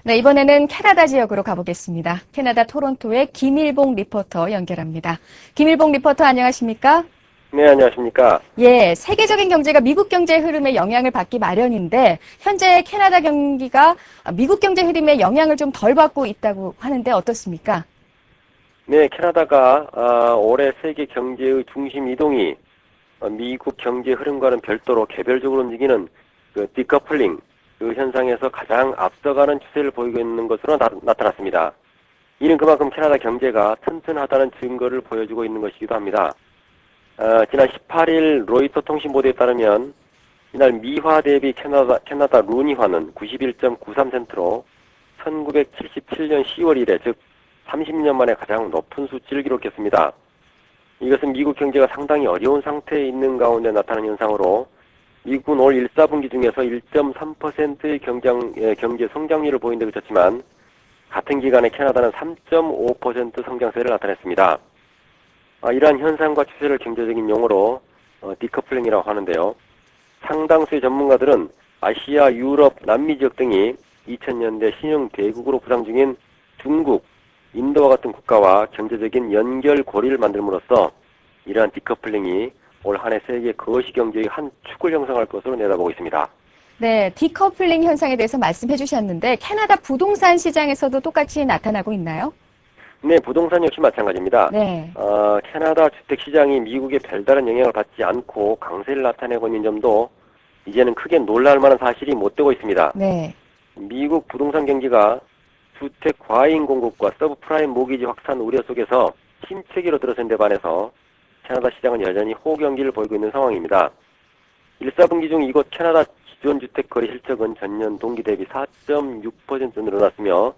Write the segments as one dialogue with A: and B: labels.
A: 네, 이번에는 캐나다 지역으로 가보겠습니다. 캐나다 토론토의 김일봉 리포터 연결합니다. 김일봉 리포터 안녕하십니까?
B: 네, 안녕하십니까.
A: 예, 세계적인 경제가 미국 경제 흐름에 영향을 받기 마련인데 현재 캐나다 경기가 미국 경제 흐름에 영향을 좀 덜 받고 있다고 하는데 어떻습니까?
B: 네, 캐나다가 올해 세계 경제의 중심 이동이 미국 경제 흐름과는 별도로 개별적으로 움직이는 그 디커플링 그 현상에서 가장 앞서가는 추세를 보이고 있는 것으로 나타났습니다. 이는 그만큼 캐나다 경제가 튼튼하다는 증거를 보여주고 있는 것이기도 합니다. 지난 18일 로이터 통신 보도에 따르면 이날 미화 대비 캐나다 루니화는 91.93센트로 1977년 10월 이래 즉 30년 만에 가장 높은 수치를 기록했습니다. 이것은 미국 경제가 상당히 어려운 상태에 있는 가운데 나타나는 현상으로 미국은 올 1사분기 중에서 1.3%의 경제 성장률을 보인 데 그쳤지만 같은 기간에 캐나다는 3.5% 성장세를 나타냈습니다. 이러한 현상과 추세를 경제적인 용어로 디커플링이라고 하는데요. 상당수의 전문가들은 아시아, 유럽, 남미 지역 등이 2000년대 신흥 대국으로 부상 중인 중국, 인도와 같은 국가와 경제적인 연결고리를 만들므로써 이러한 디커플링이 올 한 해 세계 거시경제의 한 축을 형성할 것으로 내다보고 있습니다.
A: 네, 디커플링 현상에 대해서 말씀해 주셨는데 캐나다 부동산 시장에서도 똑같이 나타나고 있나요?
B: 네, 부동산 역시 마찬가지입니다.
A: 네.
B: 캐나다 주택시장이 미국의 별다른 영향을 받지 않고 강세를 나타내고 있는 점도 이제는 크게 놀랄 만한 사실이 못 되고 있습니다.
A: 네.
B: 미국 부동산 경기가 주택 과잉 공급과 서브프라임 모기지 확산 우려 속에서 침체기로 들어선 데 반해서 캐나다 시장은 여전히 호경기를 보이고 있는 상황입니다. 1사분기 중 이곳 캐나다 기존 주택 거래 실적은 전년 동기 대비 4.6% 늘어났으며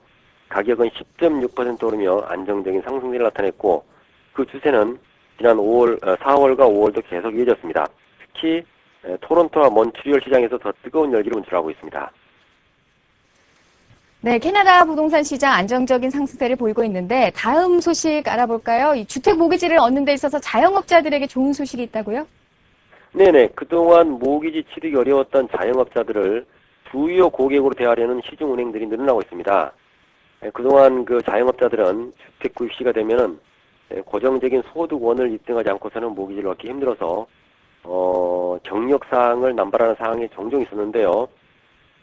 B: 가격은 10.6% 오르며 안정적인 상승세를 나타냈고 그 추세는 지난 4월과 5월도 계속 이어졌습니다. 특히 토론토와 몬트리올 시장에서 더 뜨거운 열기를 운출하고 있습니다.
A: 네, 캐나다 부동산 시장 안정적인 상승세를 보이고 있는데 다음 소식 알아볼까요? 이 주택 모기지를 얻는 데 있어서 자영업자들에게 좋은 소식이 있다고요?
B: 네네. 그동안 모기지 취득이 어려웠던 자영업자들을 주요 고객으로 대하려는 시중은행들이 늘어나고 있습니다. 그동안 그 자영업자들은 주택 구입 시가 되면은 고정적인 소득원을 입증하지 않고서는 모기지를 얻기 힘들어서 경력사항을 남발하는 상황이 종종 있었는데요.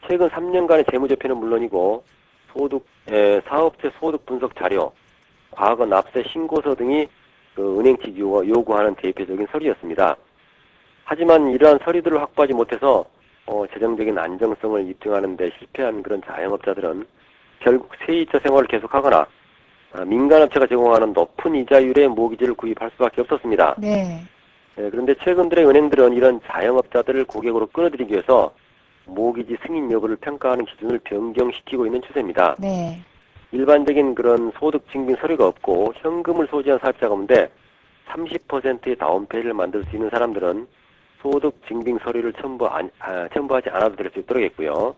B: 최근 3년간의 재무제표는 물론이고 사업체 소득 분석 자료, 과거 납세 신고서 등이 그 은행 측이 요구하는 대표적인 서류였습니다. 하지만 이러한 서류들을 확보하지 못해서 재정적인 안정성을 입증하는 데 실패한 그런 자영업자들은 결국 세입자 생활을 계속하거나 민간업체가 제공하는 높은 이자율의 모기지를 구입할 수밖에 없었습니다.
A: 네.
B: 그런데 최근 들의 은행들은 이런 자영업자들을 고객으로 끌어들이기 위해서 모기지 승인 여부를 평가하는 기준을 변경시키고 있는 추세입니다.
A: 네.
B: 일반적인 그런 소득 증빙 서류가 없고 현금을 소지한 사업자 가운데 30%의 다운페이를 만들 수 있는 사람들은 소득 증빙 서류를 첨부하지 않아도 될 수 있도록 했고요.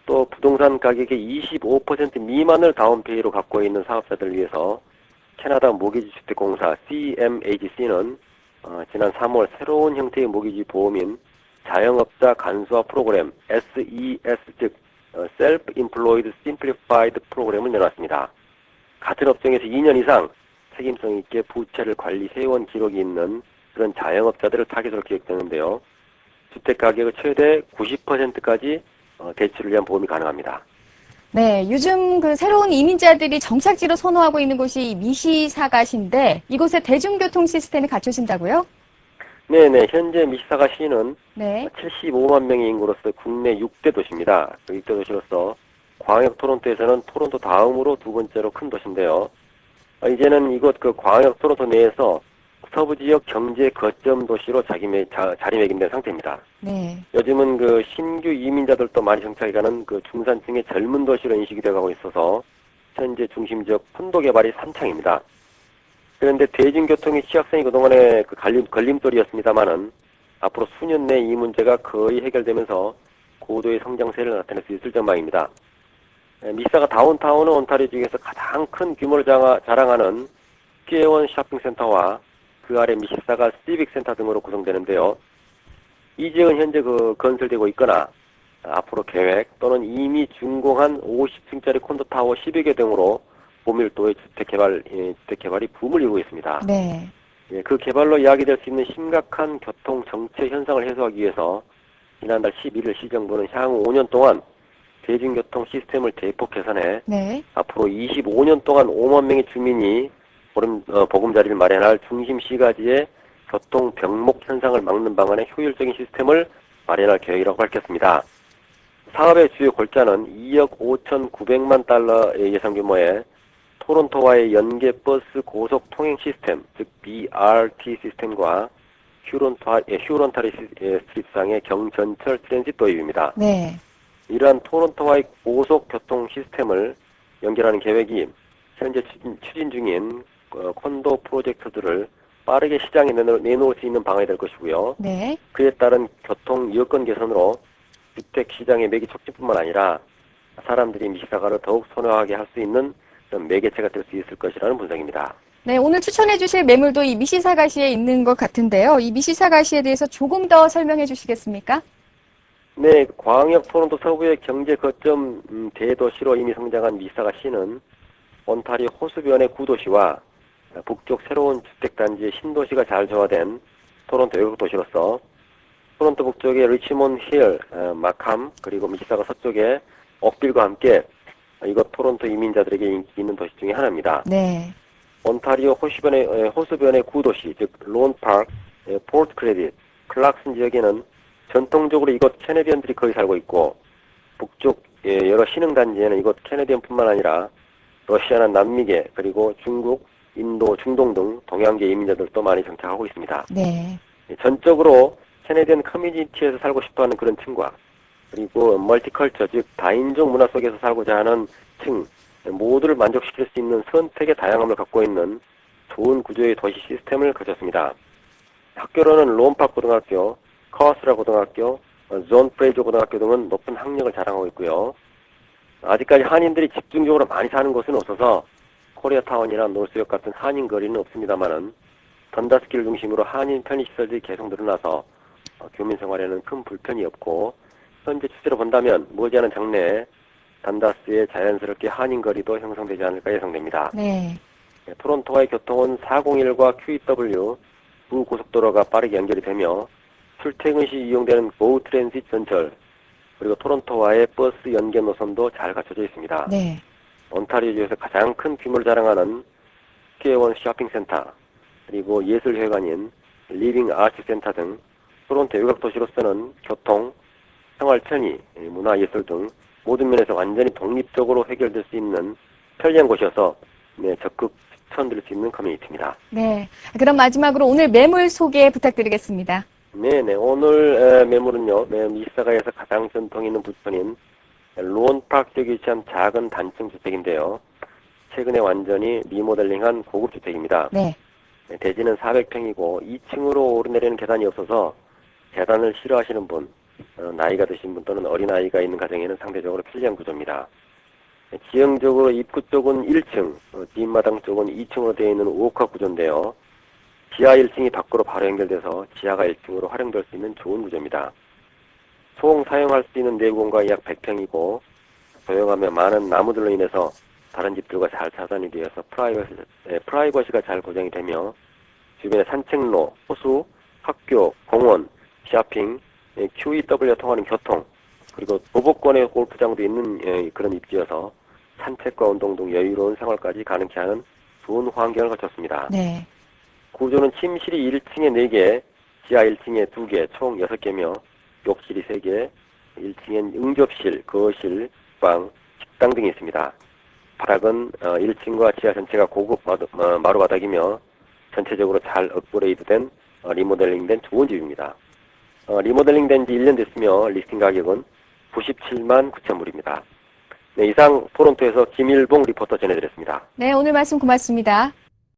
B: 또 부동산 가격의 25% 미만을 다운페이로 갖고 있는 사업자들을 위해서 캐나다 모기지주택공사 CMHC는 지난 3월 새로운 형태의 모기지 보험인 자영업자 간소화 프로그램 SES 즉 Self-Employed Simplified 프로그램을 내놨습니다. 같은 업종에서 2년 이상 책임성 있게 부채를 관리해온 기록이 있는 그런 자영업자들을 타깃으로 기획되는데요. 주택 가격의 최대 90%까지 대출을 위한 보험이 가능합니다.
A: 네, 요즘 그 새로운 이민자들이 정착지로 선호하고 있는 곳이 미시사가시인데 이곳에 대중교통 시스템이 갖춰진다고요?
B: 네네, 현재 미시사가시는
A: 네.
B: 75만 명의 인구로서 국내 6대 도시입니다. 그 6대 도시로서 광역 토론토에서는 토론토 다음으로 두 번째로 큰 도시인데요. 이제는 이곳 그 광역 토론토 내에서 서부 지역 경제 거점 도시로 자리매김된 상태입니다.
A: 네.
B: 요즘은 그 신규 이민자들도 많이 정착해가는 그 중산층의 젊은 도시로 인식이 되어가고 있어서 현재 중심 지역 콘도 개발이 산창입니다. 그런데 대중교통의 취약성이 그동안의 그 걸림돌이었습니다만은 앞으로 수년 내 이 문제가 거의 해결되면서 고도의 성장세를 나타낼 수 있을 전망입니다. 미시사가 다운타운은 온타리오 지역에서 가장 큰 규모를 자랑하는 피에원 쇼핑센터와 그 아래 미시사가 시빅센터 등으로 구성되는데요. 이 지역은 현재 건설되고 있거나 앞으로 계획 또는 이미 준공한 50층짜리 콘도타워 10여 개 등으로 고밀도의 주택개발이 붐을 이루고 있습니다.
A: 네.
B: 예, 그 개발로 야기될 수 있는 심각한 교통 정체 현상을 해소하기 위해서 지난달 11일 시정부는 향후 5년 동안 대중교통 시스템을 대폭 개선해
A: 네.
B: 앞으로 25년 동안 5만 명의 주민이 보금자리를 마련할 중심 시가지의 교통 병목 현상을 막는 방안의 효율적인 시스템을 마련할 계획이라고 밝혔습니다. 사업의 주요 골자는 2억 5,900만 달러의 예상 규모의 토론토와의 연계 버스 고속 통행 시스템, 즉 BRT 시스템과 휴런타리 스트립상의 경전철 트랜짓 도입입니다.
A: 네.
B: 이러한 토론토와의 고속 교통 시스템을 연결하는 계획이 현재 추진 중인 콘도 프로젝트들을 빠르게 시장에 내놓을 수 있는 방안이 될 것이고요.
A: 네.
B: 그에 따른 교통 여건 개선으로 주택 시장의 매기 촉진뿐만 아니라 사람들이 미시사가를 더욱 선호하게 할 수 있는 그런 매개체가 될 수 있을 것이라는 분석입니다.
A: 네, 오늘 추천해 주실 매물도 이 미시사가시에 있는 것 같은데요. 이 미시사가시에 대해서 조금 더 설명해 주시겠습니까?
B: 네, 광역 토론토 서부의 경제 거점 대도시로 이미 성장한 미시사가시는 온타리오 호수변의 구도시와 북쪽 새로운 주택단지의 신도시가 잘 조화된 토론토 외곽 도시로서 토론토 북쪽의 리치몬드 힐, 마캄, 그리고 미시사가 서쪽의 옥빌과 함께 이곳 토론토 이민자들에게 인기 있는 도시 중에 하나입니다.
A: 네.
B: 온타리오 호수변의 구도시, 즉 론파크, 포트 크레딧, 클락슨 지역에는 전통적으로 이곳 캐네디언들이 거의 살고 있고 북쪽 여러 신흥단지에는 이곳 캐네디언뿐만 아니라 러시아나 남미계 그리고 중국, 인도, 중동 등 동양계 이민자들도 많이 정착하고 있습니다.
A: 네.
B: 전적으로 캐네디언 커뮤니티에서 살고 싶어하는 그런 층과 그리고 멀티컬처, 즉 다인종 문화 속에서 살고자 하는 층 모두를 만족시킬 수 있는 선택의 다양함을 갖고 있는 좋은 구조의 도시 시스템을 가졌습니다. 학교로는 론파크 고등학교, 커스라 고등학교, 존 프레이저 고등학교 등은 높은 학력을 자랑하고 있고요. 아직까지 한인들이 집중적으로 많이 사는 곳은 없어서 코리아타운이나 노스역 같은 한인 거리는 없습니다만은 던다스키를 중심으로 한인 편의시설들이 계속 늘어나서 교민 생활에는 큰 불편이 없고 현재 추세로 본다면 머지않은 장래에 단다스에 자연스럽게 한인 거리도 형성되지 않을까 예상됩니다.
A: 네.
B: 토론토와의 교통은 401과 QEW 두 고속도로가 빠르게 연결이 되며 출퇴근 시 이용되는 고 트랜짓 전철 그리고 토론토와의 버스 연계 노선도 잘 갖춰져 있습니다.
A: 네.
B: 온타리오주에서 가장 큰 규모를 자랑하는 스퀘어원 쇼핑센터 그리고 예술회관인 리빙 아트센터 등 토론토 외곽 도시로서는 교통, 생활 편의, 문화예술 등 모든 면에서 완전히 독립적으로 해결될 수 있는 편리한 곳이어서 적극 추천드릴 수 있는 커뮤니티입니다.
A: 네. 그럼 마지막으로 오늘 매물 소개 부탁드리겠습니다.
B: 네네. 오늘 매물은요, 미시사가에서 가장 전통 있는 부촌인 론파크 지역에 위치한 작은 단층 주택인데요. 최근에 완전히 리모델링한 고급 주택입니다.
A: 네.
B: 대지는 400평이고 2층으로 오르내리는 계단이 없어서 계단을 싫어하시는 분, 나이가 드신 분 또는 어린아이가 있는 가정에는 상대적으로 편리한 구조입니다. 지형적으로 입구 쪽은 1층, 뒷마당 쪽은 2층으로 되어 있는 우옥화 구조인데요. 지하 1층이 밖으로 바로 연결돼서 지하가 1층으로 활용될 수 있는 좋은 구조입니다. 총 사용할 수 있는 내부 공간이 약 100평이고 조용하며 많은 나무들로 인해서 다른 집들과 잘 차단이 되어서 프라이버시가 잘 고정이 되며 주변에 산책로, 호수, 학교, 공원, 쇼핑, QEW와 통하는 교통 그리고 도보권의 골프장도 있는 그런 입지여서 산책과 운동 등 여유로운 생활까지 가능케 하는 좋은 환경을 갖췄습니다.
A: 네.
B: 구조는 침실이 1층에 4개, 지하 1층에 2개, 총 6개며 욕실이 3개, 1층엔 응접실, 거실, 방, 식당 등이 있습니다. 바닥은 1층과 지하 전체가 고급 마루바닥이며 전체적으로 잘 업그레이드된 리모델링된 좋은 집입니다. 리모델링된 지 1년 됐으며 리스팅 가격은 97만 9천 불입니다. 네, 이상 토론토에서 김일봉 리포터 전해드렸습니다.
A: 네, 오늘 말씀 고맙습니다.